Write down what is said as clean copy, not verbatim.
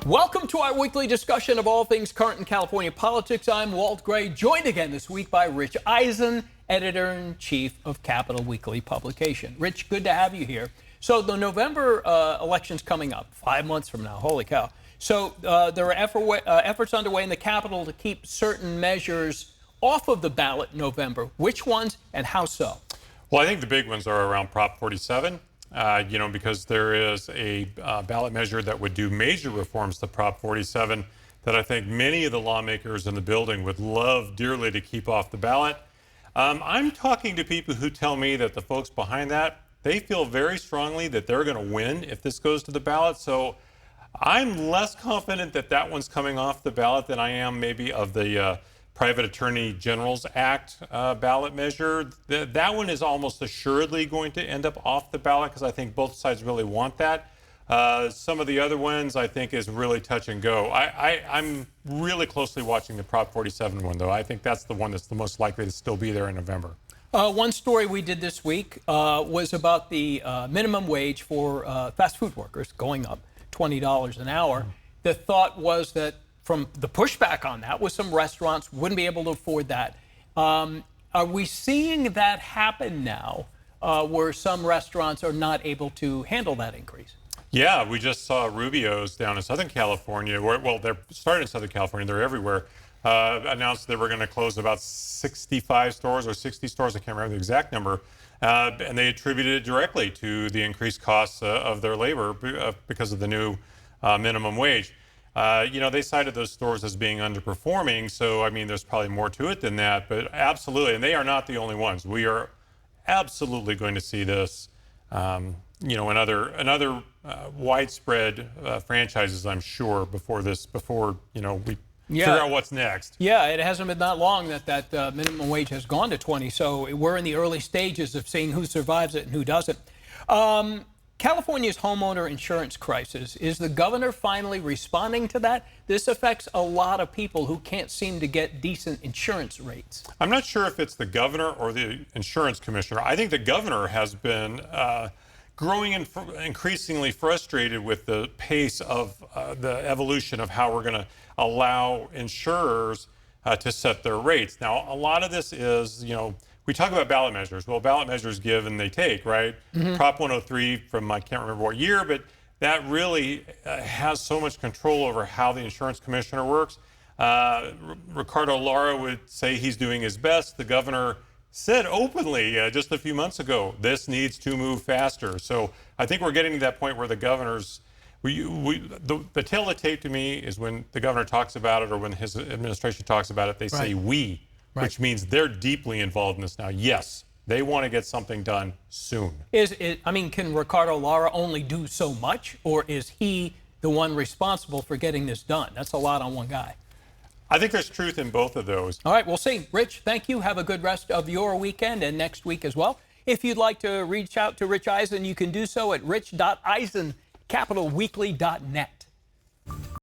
Welcome to our weekly discussion of all things current in California politics. I'm Walt Gray, joined again this week by Rich Eisen, editor-in-chief of Capital Weekly publication. Rich, good to have you here. So the November election's coming up, 5 months from now. Holy cow. So there are efforts underway in the Capitol to keep certain measures off of the ballot in November. Which ones and how so? Well, I think the big ones are around Prop 47. Because there is a ballot measure that would do major reforms to Prop 47 that I think many of the lawmakers in the building would love dearly to keep off the ballot. I'm talking to people who tell me that the folks behind that, they feel very strongly that they're going to win if this goes to the ballot. So I'm less confident that that one's coming off the ballot than I am maybe of the Private Attorney General's Act ballot measure. That one is almost assuredly going to end up off the ballot because I think both sides really want that. Some of the other ones I think is really touch and go. I'm really closely watching the Prop 47 one, though. I think that's the one that's the most likely to still be there in November. One story we did this week was about the minimum wage for fast food workers going up $20 an hour. The thought was that from the pushback on that was some restaurants wouldn't be able to afford that. Are we seeing that happen now where some restaurants are not able to handle that increase? Yeah, we just saw Rubio's down in Southern California. Well, they're starting in Southern California. They're everywhere. Announced they were going to close about 65 stores or 60 stores. I can't remember the exact number. And they attributed it directly to the increased costs of their labor because of the new minimum wage. They cited those stores as being underperforming. So, I mean, there's probably more to it than that. But absolutely, and they are not the only ones. We are absolutely going to see this, in other widespread franchises, I'm sure, before we figure out what's next. Yeah, it hasn't been that long that minimum wage has gone to 20. So we're in the early stages of seeing who survives it and who doesn't. California's homeowner insurance crisis, is the governor finally responding to that? This affects a lot of people who can't seem to get decent insurance rates. I'm not sure if it's the governor or the insurance commissioner. I think the governor has been growing and increasingly frustrated with the pace of the evolution of how we're going to allow insurers to set their rates. Now, a lot of this is, we talk about ballot measures. Well, ballot measures give and they take, right? Mm-hmm. Prop 103 from I can't remember what year, but that really has so much control over how the insurance commissioner works. Ricardo Lara would say he's doing his best. The governor said openly just a few months ago, this needs to move faster. So I think we're getting to that point where the governor's, the tale of the tape to me is when the governor talks about it or when his administration talks about it, they say we. Right. Which means they're deeply involved in this now. Yes, they want to get something done soon. Can Ricardo Lara only do so much, or is he the one responsible for getting this done? That's a lot on one guy. I think there's truth in both of those. All right, we'll see. Rich, thank you. Have a good rest of your weekend and next week as well. If you'd like to reach out to Rich Eisen, you can do so at rich.eisen@capitalweekly.net.